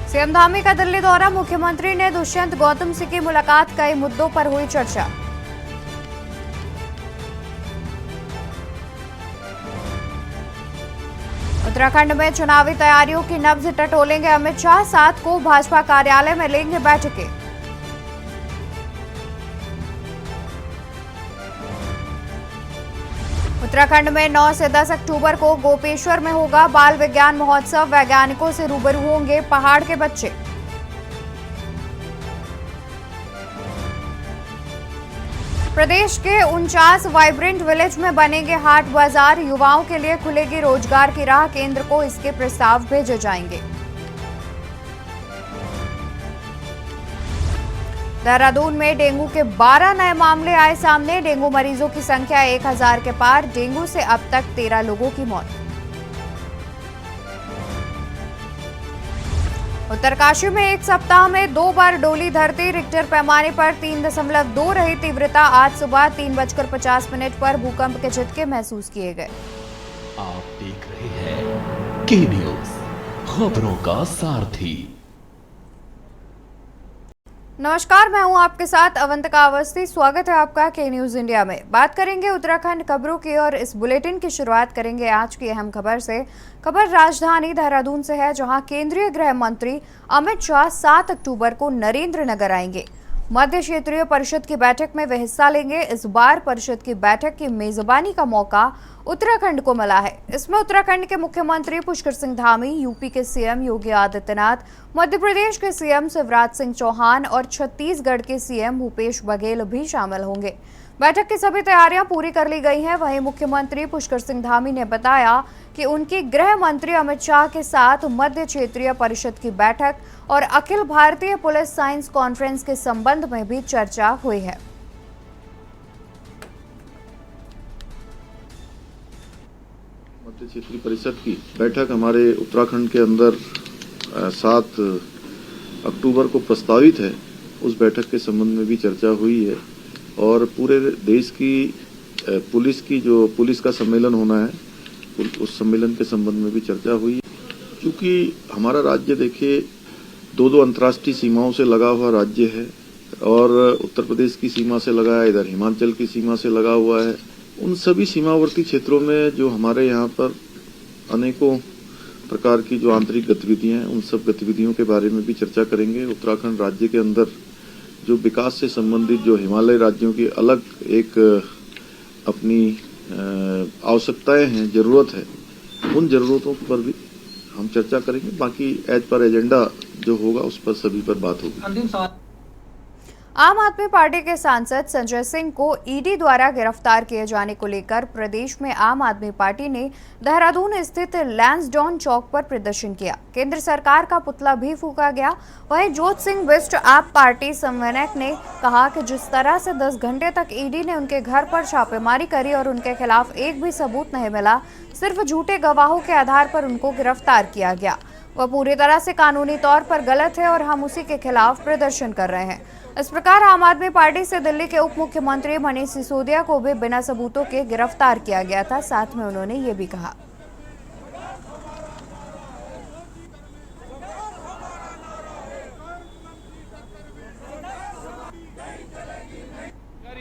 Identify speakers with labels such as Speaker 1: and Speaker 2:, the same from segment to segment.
Speaker 1: CM Dhami का दिल्ली दौरा, मुख्यमंत्री ने दुष्यंत गौतम से की मुलाकात, कई मुद्दों पर हुई चर्चा। उत्तराखंड में चुनावी तैयारियों की नब्ज टटोलेंगे अमित शाह, 7 को भाजपा कार्यालय में लेंगे बैठकें। उत्तराखंड में 9 से 10 अक्टूबर को गोपेश्वर में होगा बाल विज्ञान महोत्सव, वैज्ञानिकों से रूबरू होंगे पहाड़ के बच्चे। प्रदेश के 49 वाइब्रेंट विलेज में बनेंगे हाट बाजार, युवाओं के लिए खुलेगी रोजगार की राह, केंद्र को इसके प्रस्ताव भेजे जाएंगे। देहरादून में डेंगू के 12 नए मामले आए सामने, डेंगू मरीजों की संख्या 1000 के पार, डेंगू से अब तक 13 लोगों की मौत। उत्तरकाशी में एक सप्ताह में 2 बार डोली धरती, रिक्टर पैमाने पर 3.2 रही तीव्रता, आज सुबह 3:50 पर भूकंप के झटके महसूस किए गए।
Speaker 2: आप देख रहे हैं के न्यूज, खबरों का सारथी।
Speaker 1: नमस्कार, मैं हूं आपके साथ अवंतिका अवस्थी। स्वागत है आपका के न्यूज इंडिया में। बात करेंगे उत्तराखंड खबरों की और इस बुलेटिन की शुरुआत करेंगे आज की अहम खबर से। खबर राजधानी देहरादून से है, जहां केंद्रीय गृह मंत्री अमित शाह 7 अक्टूबर को नरेंद्र नगर आएंगे। मध्य क्षेत्रीय परिषद की बैठक में वे हिस्सा लेंगे। इस बार परिषद की बैठक की मेजबानी का मौका उत्तराखंड को मिला है। इसमें उत्तराखंड के मुख्यमंत्री पुष्कर सिंह धामी, यूपी के सीएम योगी आदित्यनाथ, मध्य प्रदेश के सीएम शिवराज सिंह चौहान और छत्तीसगढ़ के सीएम भूपेश बघेल भी शामिल होंगे। बैठक की सभी तैयारियां पूरी कर ली गई हैं। वहीं मुख्यमंत्री पुष्कर सिंह धामी ने बताया कि उनकी गृह मंत्री अमित शाह के साथ मध्य क्षेत्रीय परिषद की बैठक और Akhil Bharatiya police science conference के संबंध में भी चर्चा हुई है।
Speaker 3: मध्य क्षेत्रीय परिषद की बैठक हमारे उत्तराखंड के अंदर 7 अक्टूबर को प्रस्तावित है। उस बैठक के संबंध में भी चर्चा हुई है और पूरे देश की पुलिस का सम्मेलन होना है, उस सम्मेलन के संबंध में भी चर्चा हुई है। क्योंकि हमारा राज्य देखिए 2 अंतर्राष्ट्रीय सीमाओं से लगा हुआ राज्य है और उत्तर प्रदेश की सीमा से लगा है, इधर हिमाचल की सीमा से लगा हुआ है। उन सभी सीमावर्ती क्षेत्रों में जो हमारे यहाँ पर अनेकों प्रकार की जो आंतरिक गतिविधियां हैं, उन सब गतिविधियों के बारे में भी चर्चा करेंगे। उत्तराखंड राज्य के अंदर जो विकास से संबंधित जो हिमालय राज्यों की अलग एक अपनी आवश्यकताएं हैं, जरूरत है, उन जरूरतों पर भी हम चर्चा करेंगे। बाकी एज पर एजेंडा जो होगा उस पर सभी पर बात होगी।
Speaker 1: आम आदमी पार्टी के सांसद संजय सिंह को ईडी द्वारा गिरफ्तार किए जाने को लेकर प्रदेश में आम आदमी पार्टी ने देहरादून स्थित लैंसडाउन चौक पर प्रदर्शन किया। केंद्र सरकार का पुतला भी फूंका गया। वहीं जोत सिंह बिष्ट आप पार्टी समन्वयक ने कहा कि जिस तरह से 10 घंटे तक ईडी ने उनके घर पर छापेमारी करी और उनके खिलाफ एक भी सबूत नहीं मिला, सिर्फ झूठे गवाहों के आधार पर उनको गिरफ्तार किया गया, वह पूरी तरह से कानूनी तौर पर गलत है और हम उसी के खिलाफ प्रदर्शन कर रहे हैं। इस प्रकार आम आदमी पार्टी से दिल्ली के उप मुख्यमंत्री मनीष सिसोदिया को भी बिना सबूतों के गिरफ्तार किया गया था। साथ में उन्होंने ये भी कहा,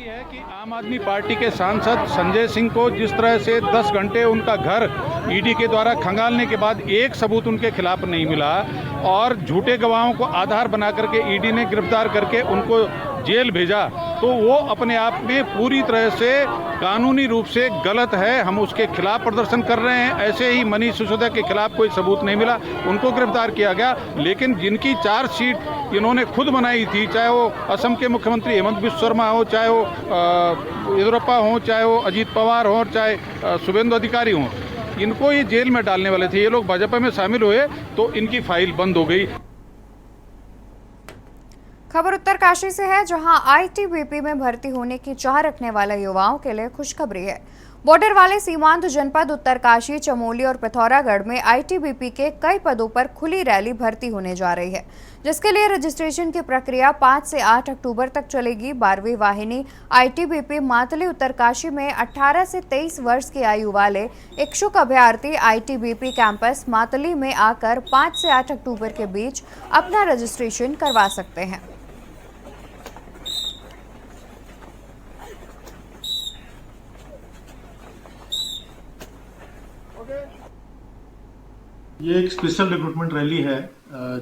Speaker 4: है कि आम आदमी पार्टी के सांसद संजय सिंह को जिस तरह से 10 घंटे उनका घर ईडी के द्वारा खंगालने के बाद एक सबूत उनके खिलाफ नहीं मिला और झूठे गवाहों को आधार बना करके ईडी ने गिरफ्तार करके उनको जेल भेजा, तो वो अपने आप में पूरी तरह से कानूनी रूप से गलत है। हम उसके खिलाफ प्रदर्शन कर रहे हैं। ऐसे ही मनीष सिसोदिया के खिलाफ कोई सबूत नहीं मिला, उनको गिरफ्तार किया गया। लेकिन जिनकी चार्जशीट इन्होंने खुद बनाई थी, चाहे वो असम के मुख्यमंत्री हेमंत बिस्व शर्मा हो, चाहे वो येदियुरप्पा हो, चाहे वो अजीत पवार हो और चाहे शुभेंदु अधिकारी हो, इनको ये जेल में डालने वाले थे। ये लोग भाजपा में शामिल हुए तो इनकी फाइल बंद हो गई।
Speaker 1: खबर उत्तरकाशी से है, जहां आईटीबीपी में भर्ती होने की चाह रखने वाले युवाओं के लिए खुशखबरी है। बॉर्डर वाले सीमांत जनपद उत्तरकाशी, चमोली और पिथौरागढ़ में आईटीबीपी के कई पदों पर खुली रैली भर्ती होने जा रही है, जिसके लिए रजिस्ट्रेशन की प्रक्रिया 5 से 8 अक्टूबर तक चलेगी। 12वीं वाहिनी आईटीबीपी मातली उत्तरकाशी में 18 से 23 वर्ष की आयु वाले इच्छुक अभ्यर्थी आईटीबीपी कैंपस मातली में आकर 5 से 8 अक्टूबर के बीच अपना रजिस्ट्रेशन करवा सकते हैं।
Speaker 5: ये एक स्पेशल रिक्रूटमेंट रैली है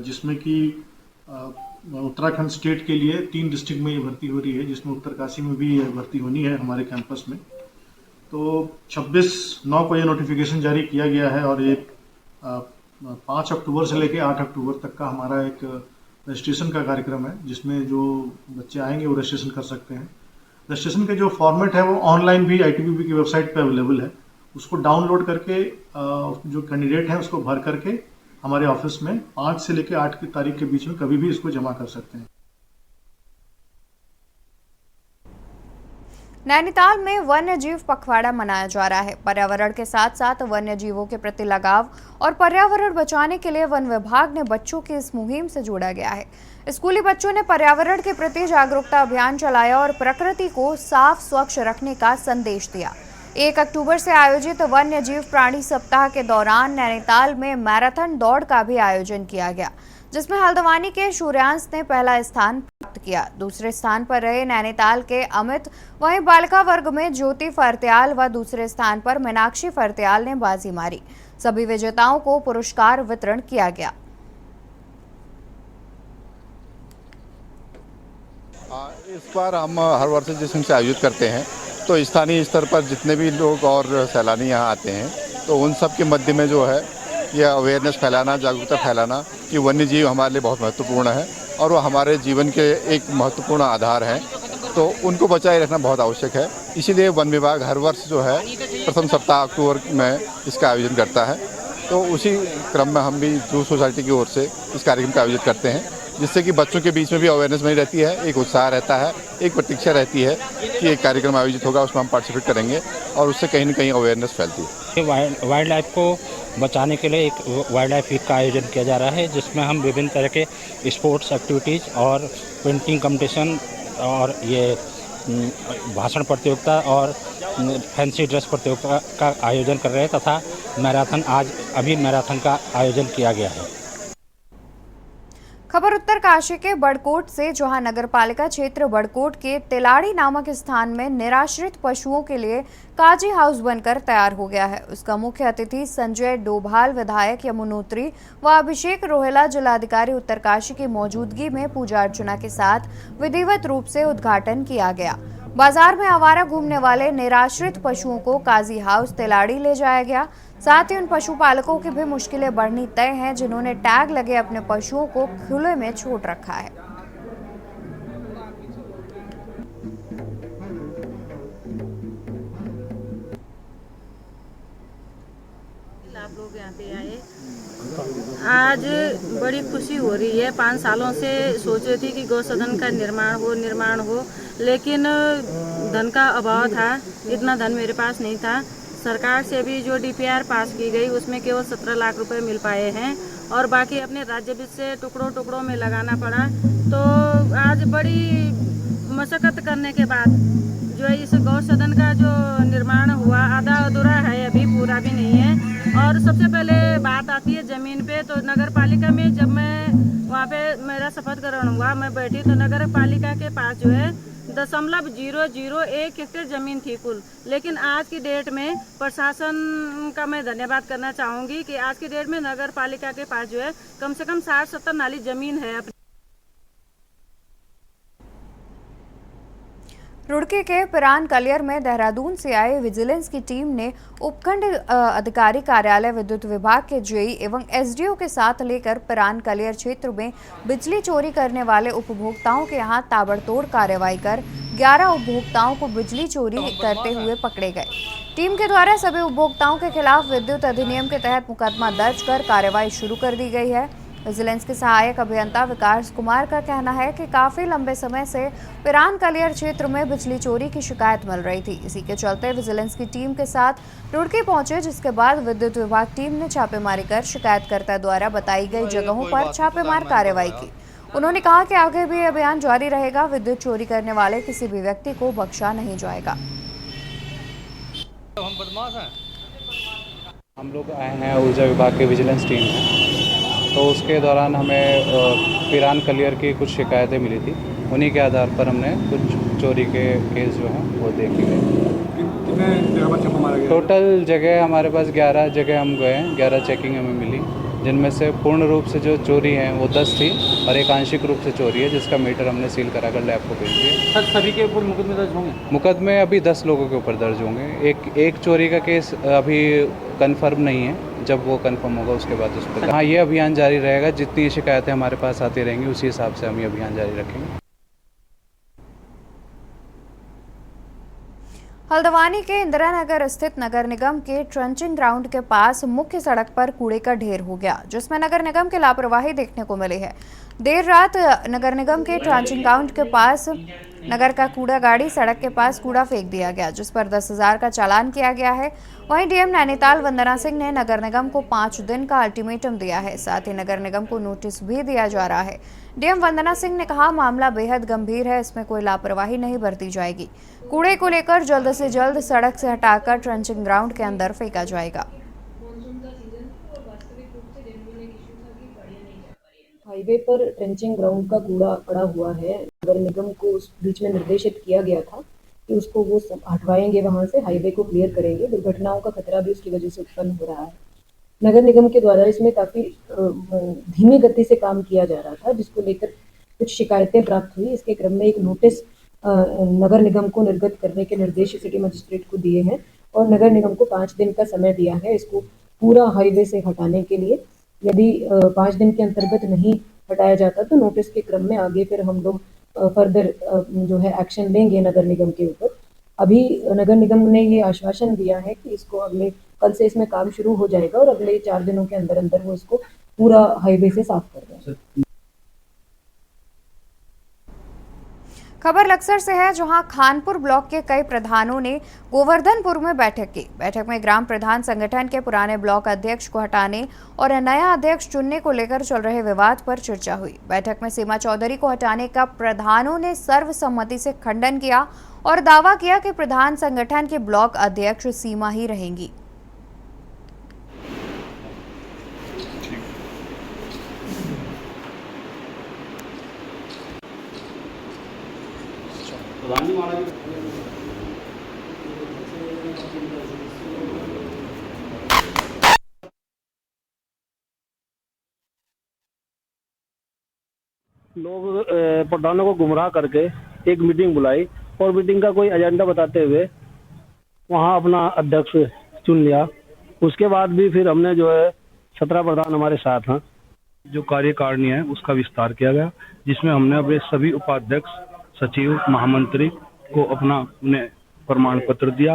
Speaker 5: जिसमें कि उत्तराखंड स्टेट के लिए 3 डिस्ट्रिक्ट में ये भर्ती हो रही है, जिसमें उत्तरकाशी में भी ये भर्ती होनी है हमारे कैंपस में। तो 26/9 को ये नोटिफिकेशन जारी किया गया है और ये 5 अक्टूबर से लेकर 8 अक्टूबर तक का हमारा एक रजिस्ट्रेशन का कार्यक्रम है, जिसमें जो बच्चे आएंगे वो रजिस्ट्रेशन कर सकते हैं। रजिस्ट्रेशन के जो फॉर्मेट है वो ऑनलाइन भी आईटीबीपी की वेबसाइट पर अवेलेबल है। उसको डाउनलोड करके जो कैंडिडेट हैं उसको भर करके हमारे ऑफिस में 5 से लेकर 8 की तारीख के बीच में कभी भी इसको जमा कर सकते हैं।
Speaker 1: नैनीताल में वन्य जीव पखवाड़ा मनाया जा रहा है। पर्यावरण के साथ साथ वन्य जीवों के प्रति लगाव और पर्यावरण बचाने के लिए वन विभाग ने बच्चों की इस मुहिम से जोड़ा गया है। स्कूली बच्चों ने पर्यावरण के प्रति जागरूकता अभियान चलाया और प्रकृति को साफ स्वच्छ रखने का संदेश दिया। 1 अक्टूबर से आयोजित वन्य जीव प्राणी सप्ताह के दौरान नैनीताल में मैराथन दौड़ का भी आयोजन किया गया, जिसमें हल्द्वानी के सूर्यांश ने पहला स्थान प्राप्त किया। दूसरे स्थान पर रहे नैनीताल के अमित, वहीं बालिका वर्ग में ज्योति फरत्याल व दूसरे स्थान पर मीनाक्षी फरत्याल ने बाजी मारी। सभी विजेताओं को पुरस्कार वितरण किया गया।
Speaker 6: इस बार हम हर वर्ष जिस से आयोजित करते हैं, तो स्थानीय स्तर पर जितने भी लोग और सैलानी यहाँ आते हैं, तो उन सब के मध्य में जो है ये अवेयरनेस फैलाना, जागरूकता फैलाना कि वन्य जीव हमारे लिए बहुत महत्वपूर्ण है और वो हमारे जीवन के एक महत्वपूर्ण आधार हैं, तो उनको बचाए रखना बहुत आवश्यक है। इसीलिए वन विभाग हर वर्ष जो है प्रथम सप्ताह अक्टूबर में इसका आयोजन करता है। तो उसी क्रम में हम भी जूह सोसाइटी की ओर से इस कार्यक्रम का आयोजित करते हैं, जिससे कि बच्चों के बीच में भी अवेयरनेस बनी रहती है, एक उत्साह रहता है, एक प्रतीक्षा रहती है कि एक कार्यक्रम आयोजित होगा, उसमें हम पार्टिसिपेट करेंगे और उससे कहीं न कहीं अवेयरनेस फैलती है।
Speaker 7: वाइल्ड लाइफ को बचाने के लिए एक वाइल्ड लाइफ वीक का आयोजन किया जा रहा है, जिसमें हम विभिन्न तरह के स्पोर्ट्स एक्टिविटीज़ और पेंटिंग कंपटीशन और ये भाषण प्रतियोगिता और फैंसी ड्रेस प्रतियोगिता का आयोजन कर रहे हैं तथा मैराथन आज अभी मैराथन का आयोजन किया गया है।
Speaker 1: खबर उत्तरकाशी के बड़कोट से, जहां नगर पालिका क्षेत्र बड़कोट के तिलाड़ी नामक स्थान में निराश्रित पशुओं के लिए काजी हाउस बनकर तैयार हो गया है। उसका मुख्य अतिथि संजय डोभाल, विधायक यमुनोत्री व अभिषेक रोहेला, जिलाधिकारी उत्तरकाशी की मौजूदगी में पूजा अर्चना के साथ विधिवत रूप से उद्घाटन किया गया। बाजार में आवारा घूमने वाले निराश्रित पशुओं को काजी हाउस तिलाड़ी ले जाया गया। साथ ही उन पशुपालकों की भी मुश्किलें बढ़नी तय हैं, जिन्होंने टैग लगे अपने पशुओं को खुले में छोड़ रखा है।
Speaker 8: आप लोग यहाँ पे आए, आज बड़ी खुशी हो रही है। 5 सालों से सोच रही थी कि गौ सदन का निर्माण हो, लेकिन धन का अभाव था, इतना धन मेरे पास नहीं था। सरकार से भी जो डीपीआर पास की गई उसमें केवल 17 लाख रुपए मिल पाए हैं और बाकी अपने राज्य वित्त से टुकड़ों टुकड़ों में लगाना पड़ा। तो आज बड़ी मशक्कत करने के बाद जो है इस गौ सदन का जो निर्माण हुआ, आधा अधूरा है, अभी पूरा भी नहीं है। और सबसे पहले बात आती है ज़मीन पे, तो नगर पालिका में जब मैं वहाँ पे मेरा शपथ ग्रहण हुआ, मैं बैठी तो नगर पालिका के पास जो है 0.001 हेक्टेयर ज़मीन थी कुल। लेकिन आज की डेट में प्रशासन का मैं धन्यवाद करना चाहूँगी कि आज की डेट में नगर पालिका के पास जो है कम से कम 60-70 नाली ज़मीन है।
Speaker 1: रुड़की के पिरान कलियर में देहरादून से आए विजिलेंस की टीम ने उपखंड अधिकारी कार्यालय विद्युत विभाग के जेई एवं एसडीओ के साथ लेकर पिरान कलियर क्षेत्र में बिजली चोरी करने वाले उपभोक्ताओं के यहां ताबड़तोड़ कार्रवाई कर 11 उपभोक्ताओं को बिजली चोरी करते हुए पकड़े गए। टीम के द्वारा सभी उपभोक्ताओं के खिलाफ विद्युत अधिनियम के तहत मुकदमा दर्ज कर कार्रवाई शुरू कर दी गई है। विजिलेंस के सहायक अभियंता विकास कुमार का कहना है कि काफी लंबे समय से पिरान कलियर क्षेत्र में बिजली चोरी की शिकायत मिल रही थी। इसी के चलते विजिलेंस की टीम के साथ रुड़की पहुंचे, जिसके बाद विद्युत विभाग टीम ने छापेमारी कर शिकायतकर्ता द्वारा बताई गई जगहों पर छापेमार कार्रवाई की। उन्होंने कहा कि आगे भी अभियान जारी रहेगा। विद्युत चोरी करने वाले किसी भी व्यक्ति को बख्शा नहीं जाएगा।
Speaker 9: हम लोग आए हैं ऊर्जा विभाग के विजिलेंस टीम में, तो उसके दौरान हमें पिरान कलियर की कुछ शिकायतें मिली थी। उन्हीं के आधार पर हमने कुछ चोरी के केस जो हैं वो देखे गए।
Speaker 5: कितने जगह पर छापा मारा गया?
Speaker 9: टोटल जगह हमारे पास 11 जगह हम गए हैं, 11 चेकिंग हमें मिली, जिनमें से पूर्ण रूप से जो चोरी है वो 10 थी और एक आंशिक रूप से चोरी है, जिसका मीटर हमने सील कराकर लैब को भेज दिया।
Speaker 10: सर, सभी के ऊपर मुकदमे दर्ज होंगे?
Speaker 9: मुकदमे अभी 10 लोगों के ऊपर दर्ज होंगे। एक चोरी का केस अभी कंफर्म नहीं है, जब वो कंफर्म होगा उसके बाद उस पर हाँ ये अभियान जारी रहेगा। जितनी शिकायतें हमारे पास आती रहेंगी उसी हिसाब से हम ये अभियान जारी रखेंगे।
Speaker 1: हल्द्वानी के इंदिरा नगर स्थित नगर निगम के ट्रंचिंग ग्राउंड के पास मुख्य सड़क पर कूड़े का ढेर हो गया, जिसमें नगर निगम की लापरवाही देखने को मिली है। देर रात नगर निगम के ट्रंचिंग ग्राउंड के पास नगर का कूड़ा गाड़ी सड़क के पास कूड़ा फेंक दिया गया, जिस पर 10,000 का चालान किया गया है। वहीं डीएम नैनीताल वंदना सिंह ने नगर निगम को 5 दिन का अल्टीमेटम दिया है। साथ ही नगर निगम को नोटिस भी दिया जा रहा है। डीएम वंदना सिंह ने कहा, मामला बेहद गंभीर है, इसमें कोई लापरवाही नहीं बरती जाएगी। कूड़े को लेकर जल्द से जल्द सड़क से हटाकर ट्रंचिंग ग्राउंड के अंदर फेंका जाएगा।
Speaker 11: हाईवे पर ट्रेंचिंग ग्राउंड का कूड़ा पड़ा हुआ है। नगर निगम को उस बीच में निर्देशित किया गया था कि उसको वो हटवाएंगे, वहां से हाईवे को क्लियर करेंगे। दुर्घटनाओं का खतरा भी उसकी वजह से उत्पन्न हो रहा है। नगर निगम के द्वारा इसमें काफ़ी धीमी गति से काम किया जा रहा था, जिसको लेकर कुछ शिकायतें प्राप्त हुई। इसके क्रम में एक नोटिस नगर निगम को निर्गत करने के निर्देश सिटी मजिस्ट्रेट को दिए हैं और नगर निगम को 5 दिन का समय दिया है इसको पूरा हाईवे से हटाने के लिए। यदि 5 दिन के अंतर्गत नहीं हटाया जाता तो नोटिस के क्रम में आगे फिर हम लोग फर्दर जो है एक्शन लेंगे नगर निगम के ऊपर। अभी नगर निगम ने ये आश्वासन दिया है कि इसको अगले कल से इसमें काम शुरू हो जाएगा और अगले 4 दिनों के अंदर अंदर वो इसको पूरा हाईवे से साफ कर देंगे।
Speaker 1: खबर लक्सर से है, जहां खानपुर ब्लॉक के कई प्रधानों ने गोवर्धनपुर में बैठक की। बैठक में ग्राम प्रधान संगठन के पुराने ब्लॉक अध्यक्ष को हटाने और नया अध्यक्ष चुनने को लेकर चल रहे विवाद पर चर्चा हुई। बैठक में सीमा चौधरी को हटाने का प्रधानों ने सर्वसम्मति से खंडन किया और दावा किया कि प्रधान संगठन के ब्लॉक अध्यक्ष सीमा ही रहेंगी।
Speaker 10: लोग प्रधानों को गुमराह करके एक मीटिंग बुलाई और मीटिंग का कोई एजेंडा बताते हुए वहां अपना अध्यक्ष चुन लिया। उसके बाद भी फिर हमने जो है 17 प्रधान हमारे साथ हैं।
Speaker 12: जो कार्यकारिणी है उसका विस्तार किया गया, जिसमें हमने अपने सभी उपाध्यक्ष, सचिव, महामंत्री को अपना प्रमाण पत्र दिया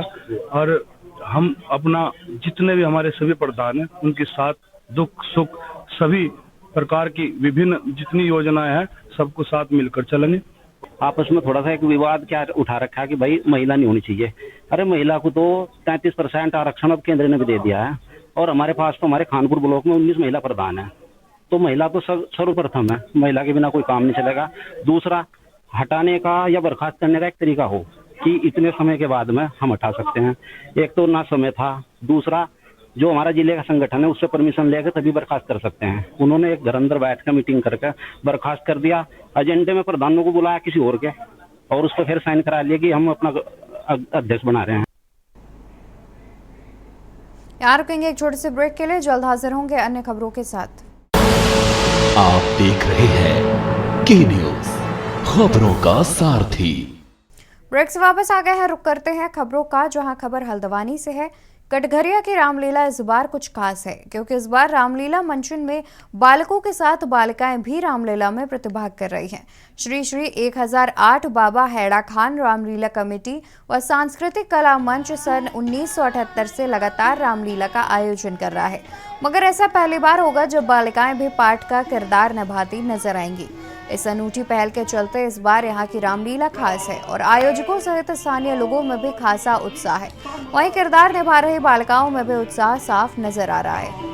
Speaker 12: और हम अपना जितने भी हमारे सभी प्रधान हैं उनके साथ दुख सुख सभी प्रकार की विभिन्न जितनी योजनाएं हैं सबको साथ मिलकर चलेंगे।
Speaker 7: आपस में थोड़ा सा एक विवाद क्या उठा रखा है कि भाई महिला नहीं होनी चाहिए। अरे महिला को तो 33% आरक्षण अब केंद्र ने भी दे दिया है और हमारे पास तो हमारे खानपुर ब्लॉक में 19 महिला प्रधान है, तो महिला तो सर्वप्रथम है। महिला के बिना कोई काम नहीं चलेगा। दूसरा, हटाने का या बर्खास्त करने का एक तरीका हो कि इतने समय के बाद में हम हटा सकते हैं। एक तो ना समय था, दूसरा जो हमारा जिले का संगठन है उससे परमिशन लेकर तभी बर्खास्त कर सकते हैं। उन्होंने एक घर अंदर बैठ कर मीटिंग करके बर्खास्त कर दिया। एजेंडे में प्रधानों को बुलाया किसी और के और उस पर फिर साइन करा लिया कि हम अपना अध्यक्ष बना रहे हैं।
Speaker 1: यहाँ रुकेंगे एक छोटे से ब्रेक के लिए, जल्द हाजिर होंगे अन्य खबरों के साथ।
Speaker 2: आप देख रहे हैं के न्यूज, खबरों का सारथी।
Speaker 1: ब्रेक से वापस आ गए हैं, रुक करते हैं खबरों का, जहां खबर हल्द्वानी से है। कटघरिया की रामलीला इस बार कुछ खास है, क्योंकि इस बार रामलीला मंचन में बालकों के साथ बालिकाएं भी रामलीला में प्रतिभाग कर रही हैं। श्री श्री 1008 बाबा हैड़ा खान रामलीला कमेटी व सांस्कृतिक कला मंच सन 1978 से लगातार रामलीला का आयोजन कर रहा है, मगर ऐसा पहली बार होगा जब बालिकाएं भी पाठ का किरदार निभाती नजर आएंगी। इस अनूठी पहल के चलते इस बार यहाँ की रामलीला खास है और आयोजकों सहित स्थानीय लोगों में भी खासा उत्साह है। वहीं किरदार निभा रही बालिकाओं में भी उत्साह साफ नजर आ रहा है।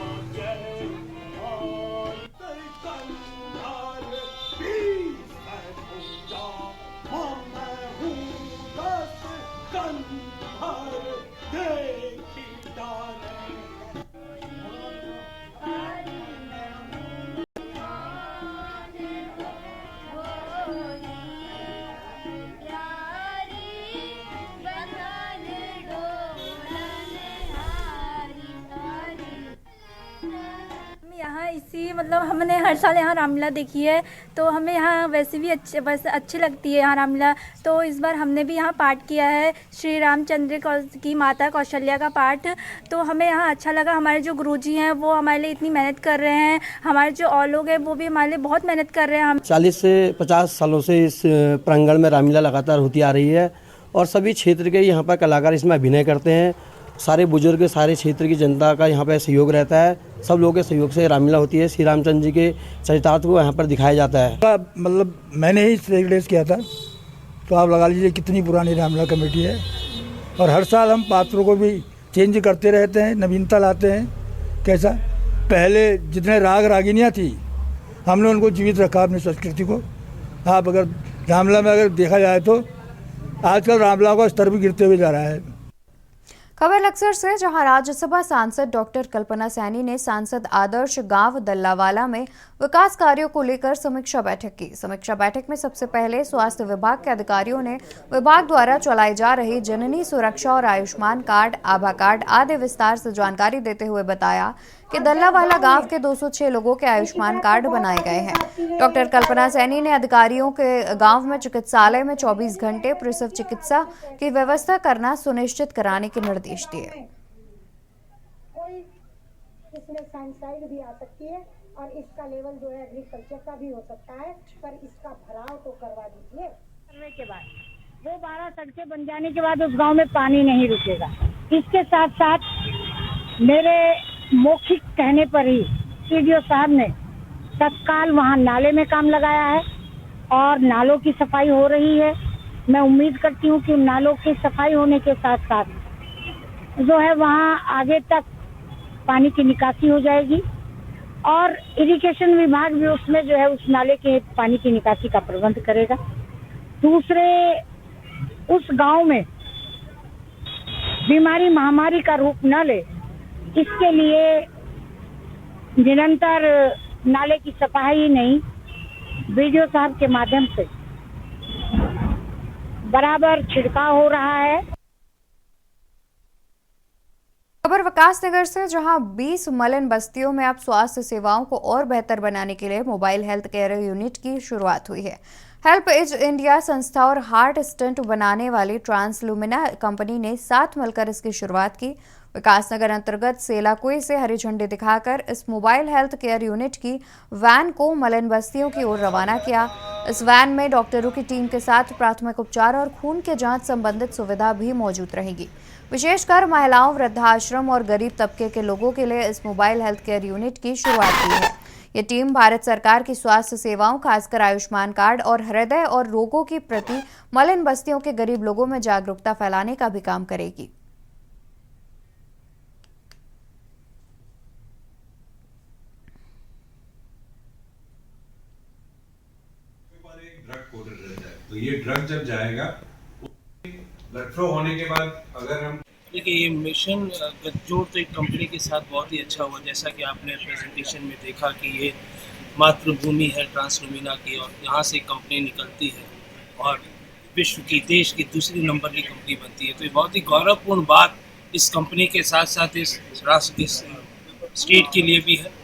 Speaker 13: यहाँ इसी मतलब हमने हर साल यहाँ रामलीला देखी है, तो हमें यहाँ वैसे भी अच्छी लगती है यहाँ रामलीला। तो इस बार हमने भी यहाँ पाठ किया है श्री रामचंद्र की माता कौशल्या का पाठ, तो हमें यहाँ अच्छा लगा। हमारे जो गुरुजी हैं वो हमारे लिए इतनी मेहनत कर रहे हैं, हमारे जो और लोग हैं वो भी हमारे लिए बहुत मेहनत कर रहे हैं। हम
Speaker 14: 40 से 50 सालों से इस प्रांगण में रामलीला लगातार होती आ रही है और सभी क्षेत्र के यहाँ पर कलाकार इसमें अभिनय करते हैं। सारे बुजुर्ग, सारे क्षेत्र की जनता का यहाँ पर सहयोग रहता है। सब लोगों के सहयोग से रामलीला होती है। श्री रामचंद्र जी के चरितार्थ को यहाँ पर दिखाया जाता है।
Speaker 15: मतलब मैंने ही सेक्रेटरी किया था, तो आप लगा लीजिए कितनी पुरानी रामलीला कमेटी है। और हर साल हम पात्रों को भी चेंज करते रहते हैं, नवीनता लाते हैं। कैसा पहले जितने राग रागिनियाँ थी हमने उनको जीवित रखा अपनी संस्कृति को। आप अगर रामलीला में अगर देखा जाए तो आजकल रामलीला का स्तर भी गिरते हुए जा रहा है।
Speaker 1: खबर लक्सर से, जहां राज्यसभा सांसद डॉक्टर कल्पना सैनी ने सांसद आदर्श गांव दल्लावाला में विकास कार्यों को लेकर समीक्षा बैठक की। समीक्षा बैठक में सबसे पहले स्वास्थ्य विभाग के अधिकारियों ने विभाग द्वारा चलाई जा रही जननी सुरक्षा और आयुष्मान कार्ड, आभा कार्ड आदि विस्तार से जानकारी देते हुए बताया कि दल्लावाला गांव के 206 लोगों के आयुष्मान कार्ड बनाए गए हैं। डॉक्टर कल्पना सैनी ने अधिकारियों के गांव में चिकित्सालय में 24 घंटे प्रसव चिकित्सा की व्यवस्था करना सुनिश्चित कराने के निर्देश दिए।
Speaker 16: इसमें साइंसाइड भी आ सकती है और इसका लेवल जो है एग्रीकल्चर का भी हो सकता है, पर इसका भराव तो करवा दीजिए।
Speaker 17: करने के बाद वो 12 सड़कें बन जाने के बाद उस गांव में पानी नहीं रुकेगा। इसके साथ साथ मेरे मौखिक कहने पर ही सीडीओ साहब ने तत्काल वहां नाले में काम लगाया है और नालों की सफाई हो रही है। मैं उम्मीद करती हूँ कि नालों की सफाई होने के साथ साथ जो है वहां आगे तक पानी की निकासी हो जाएगी और इरिगेशन विभाग भी उसमें जो है उस नाले के पानी की निकासी का प्रबंध करेगा। दूसरे, उस गांव में बीमारी महामारी का रूप न ले, इसके लिए निरंतर नाले की सफाई ही नहीं, बीडीओ साहब के माध्यम से बराबर छिड़काव हो रहा है।
Speaker 1: खबर विकासनगर से, जहां 20 मलिन बस्तियों में अब स्वास्थ्य सेवाओं को और बेहतर बनाने के लिए मोबाइल हेल्थ केयर यूनिट की शुरुआत हुई है। हेल्प एज इंडिया संस्था और हार्ट स्टेंट बनाने वाली ट्रांसलुमिना कंपनी ने साथ मिलकर इसकी शुरुआत की। विकासनगर अंतर्गत सेलाकुई से हरी झंडी दिखाकर इस मोबाइल हेल्थ केयर यूनिट की वैन को मलिन बस्तियों की ओर रवाना किया। इस वैन में डॉक्टरों की टीम के साथ प्राथमिक उपचार और खून के जांच संबंधित सुविधा भी मौजूद रहेगी। विशेषकर महिलाओं, वृद्धाश्रम और गरीब तबके के लोगों के लिए इस मोबाइल हेल्थ केयर यूनिट की शुरुआत की है। ये टीम भारत सरकार की स्वास्थ्य सेवाओं, खासकर आयुष्मान कार्ड और हृदय और रोगों के प्रति मलिन बस्तियों के गरीब लोगों में जागरूकता फैलाने का भी काम करेगी।
Speaker 18: तो ये ड्रग जब जाएगा, ब्लड फ्लो होने के बाद अगर हम
Speaker 19: देखिए, ये मिशन गठजोड़ तो एक कंपनी के साथ बहुत ही अच्छा हुआ। जैसा कि आपने प्रेजेंटेशन में देखा कि ये मातृभूमि है ट्रांसलुमिना की, और यहाँ से कंपनी निकलती है और विश्व की, देश की दूसरी नंबर की कंपनी बनती है। तो ये बहुत ही गौरवपूर्ण बात इस कंपनी के साथ साथ इस स्टेट के लिए भी है।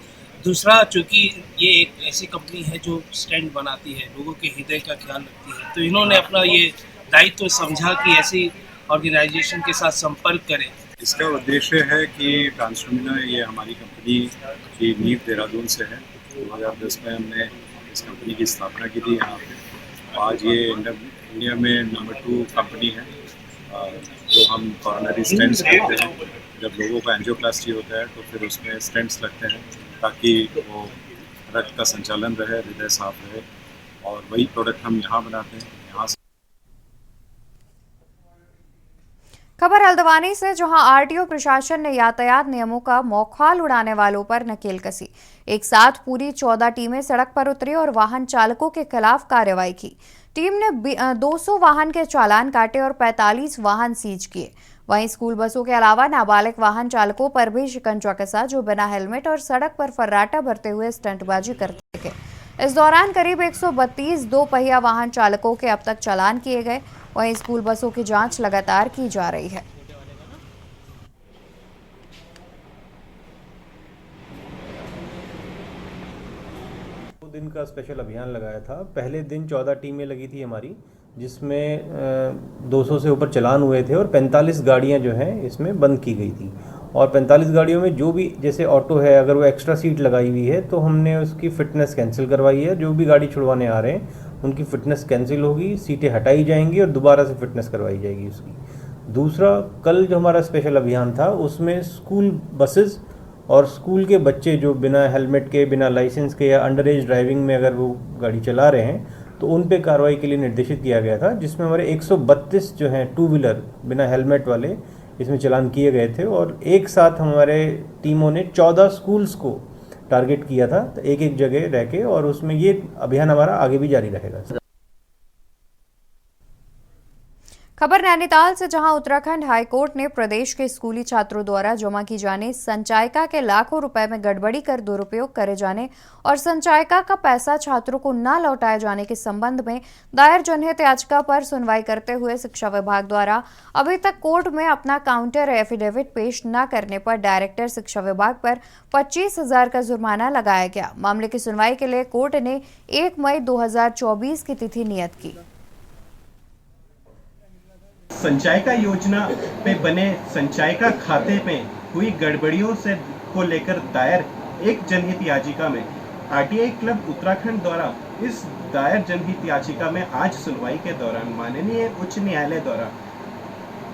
Speaker 19: दूसरा, चूँकि ये एक ऐसी कंपनी है जो स्टेंट बनाती है, लोगों के हृदय का ख्याल रखती है, तो इन्होंने अपना ये दायित्व समझा कि ऐसी ऑर्गेनाइजेशन के साथ संपर्क करें
Speaker 20: इसका उद्देश्य है कि ट्रांसलुमिना, ये हमारी कंपनी की नींव देहरादून से है। 2010 में हमने इस कंपनी की स्थापना की थी यहाँ पे। आज ये इंडिया में नंबर 2 कंपनी है जो हम कॉर्नरी स्टेंट्स करते हैं। जब लोगों का एंजियोप्लास्टी होता है तो फिर उसमें स्टेंट्स लगते हैं ताकि वो रक्त का संचालन रहे, हृदय साफ रहे, और वही प्रोडक्ट हम यहाँ बनाते हैं। यहाँ से
Speaker 1: खबर हल्द्वानी से, जहां आरटीओ प्रशासन ने यातायात नियमों का मौखाल उड़ाने वालों पर नकेल कसी। एक साथ पूरी 14 टीमें सड़क पर उतरी और वाहन चालकों के खिलाफ कार्रवाई की। टीम ने 200 वाहन के चालान काटे और 45 वाहन सीज किए। वहीं स्कूल बसों के अलावा नाबालिग वाहन चालकों पर भी शिकंजा कसा, जो बिना हेलमेट और सड़क पर फर्राटा भरते हुए स्टंटबाजी करते थे। इस दौरान करीब 132 दोपहिया वाहन चालकों के अब तक चालान किए गए। वहीं स्कूल बसों की जांच लगातार की जा रही है।
Speaker 21: दिन का स्पेशल अभियान लगाया था। पहले दिन 14 टीमें लगी थी हमारी, जिसमें 200 से ऊपर चालान हुए थे और 45 गाड़ियां जो हैं इसमें बंद की गई थी। और 45 गाड़ियों में जो भी, जैसे ऑटो है, अगर वो एक्स्ट्रा सीट लगाई हुई है तो हमने उसकी फ़िटनेस कैंसिल करवाई है। जो भी गाड़ी छुड़वाने आ रहे हैं उनकी फ़िटनेस कैंसिल होगी, सीटें हटाई जाएंगी और दोबारा से फ़िटनेस करवाई जाएगी उसकी। दूसरा, कल जो हमारा स्पेशल अभियान था उसमें स्कूल बसेस और स्कूल के बच्चे जो बिना हेलमेट के, बिना लाइसेंस के या अंडर एज ड्राइविंग में अगर वो गाड़ी चला रहे हैं तो उन पे कार्रवाई के लिए निर्देशित किया गया था, जिसमें हमारे 132 जो हैं 2 व्हीलर बिना हेलमेट वाले इसमें चालान किए गए थे। और एक साथ हमारे टीमों ने 14 स्कूल्स को टारगेट किया था, तो एक एक जगह रह के, और उसमें ये अभियान हमारा आगे भी जारी रहेगा।
Speaker 1: खबर नैनीताल से, जहां उत्तराखंड हाईकोर्ट ने प्रदेश के स्कूली छात्रों द्वारा जमा की जाने संचयिका के लाखों रुपए में गड़बड़ी कर दुरुपयोग करे जाने और संचयिका का पैसा छात्रों को न लौटाए जाने के संबंध में दायर जनहित याचिका पर सुनवाई करते हुए शिक्षा विभाग द्वारा अभी तक कोर्ट में अपना काउंटर एफिडेविट पेश न करने पर डायरेक्टर शिक्षा विभाग पर 25,000 का जुर्माना लगाया गया। मामले की सुनवाई के लिए कोर्ट ने 1 मई 2024 की तिथि नियत की।
Speaker 22: संचयिका योजना पे बने संचयिका खाते में हुई गड़बड़ियों से को लेकर दायर एक जनहित याचिका में आरटीआई क्लब उत्तराखंड द्वारा इस दायर जनहित याचिका में आज सुनवाई के दौरान माननीय उच्च न्यायालय द्वारा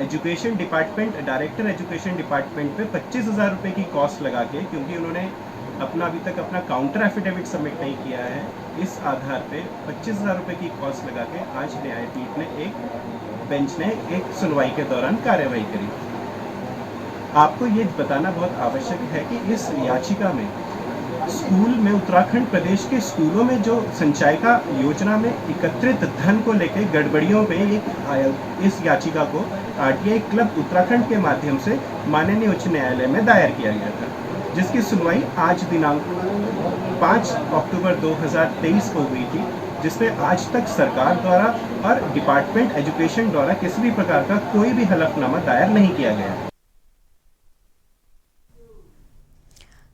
Speaker 22: education department, director education department पे 25,000 रुपये की कॉस्ट लगा के, क्योंकि उन्होंने अभी तक अपना काउंटर एफिडेविट सबमिट नहीं किया है, इस आधार पे 25,000 रुपये की कॉस्ट लगा के आज न्यायपीठ ने बेंच ने एक सुनवाई के दौरान कार्रवाई करी। आपको ये बताना बहुत आवश्यक है कि इस याचिका में स्कूल में, उत्तराखंड प्रदेश के स्कूलों में जो संचयिका योजना में एकत्रित धन को लेकर गड़बड़ियों पे इस याचिका को आरटीआई क्लब उत्तराखंड के माध्यम से माननीय उच्च न्यायालय में दायर किया गया था, जिसकी सुनवाई आज दिनांक 5 अक्टूबर 2023 को हुई थी, जिसमें आज तक सरकार द्वारा और डिपार्टमेंट एजुकेशन द्वारा किसी भी प्रकार का कोई भी हलफनामा दायर नहीं किया गया है।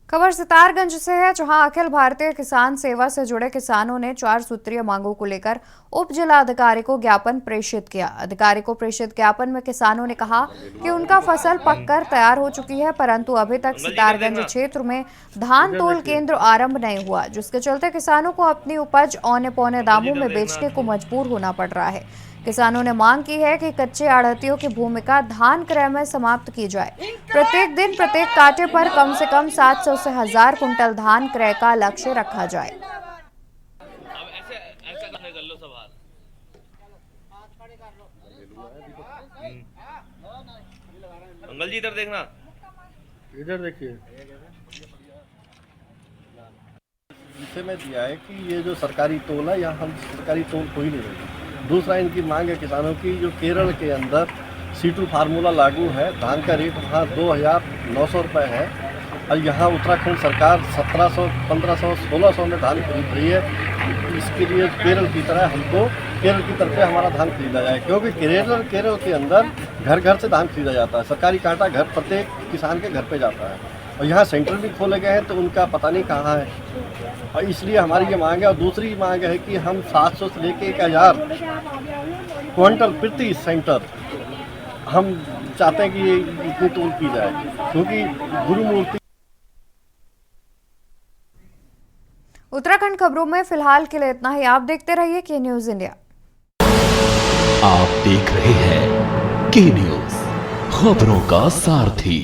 Speaker 1: खबर सितारगंज से है, जहां अखिल भारतीय किसान सेवा से जुड़े किसानों ने 4 सूत्रीय मांगों को लेकर उप जिला अधिकारी को ज्ञापन प्रेषित किया। अधिकारी को प्रेषित ज्ञापन में किसानों ने कहा कि उनका फसल पककर तैयार हो चुकी है, परंतु अभी तक सितारगंज क्षेत्र में धान तोल केंद्र आरंभ नहीं हुआ, जिसके चलते किसानों को अपनी उपज औने पौने दामों में बेचने को मजबूर होना पड़ रहा है। किसानों ने मांग की है कि कच्चे आढ़तियों की भूमिका धान क्रय में समाप्त की जाए। प्रत्येक दिन प्रत्येक कांटे पर कम से कम 700 से 1000 कुंटल धान क्रय का लक्ष्य रखा जाए।
Speaker 23: मंगल जी इधर देखना,
Speaker 24: इधर देखिए। इसे में दिया है कि ये जो सरकारी तोल है, यहाँ हम सरकारी तोल कोई नहीं देगा। दूसरा, इनकी मांग है किसानों की, जो केरल के अंदर C2 फार्मूला लागू है, धान का रेट वहाँ 2,900 रुपये है, और यहाँ उत्तराखंड सरकार 1,700, 1,500, 1,600 में धान खरीद रही है। इसके लिए केरल की तरह हमको, केरल की तरफ से हमारा धान खरीदा जाए, क्योंकि केरल के अंदर घर घर से धान खरीदा जाता है। सरकारी कांटा घर प्रत्येक किसान के घर पे जाता है, और यहाँ सेंटर भी खोले गए हैं तो उनका पता नहीं कहाँ है, और इसलिए हमारी ये मांग है। और दूसरी मांग है कि हम 700 से लेके 1,000 क्विंटल प्रति सेंटर हम चाहते हैं कि ये इतनी तोल की जाए, क्योंकि गुरुमूर्ति।
Speaker 1: उत्तराखंड खबरों में फिलहाल के लिए इतना ही। आप देखते रहिए के न्यूज इंडिया।
Speaker 2: आप देख रहे हैं के न्यूज, खबरों का सारथी।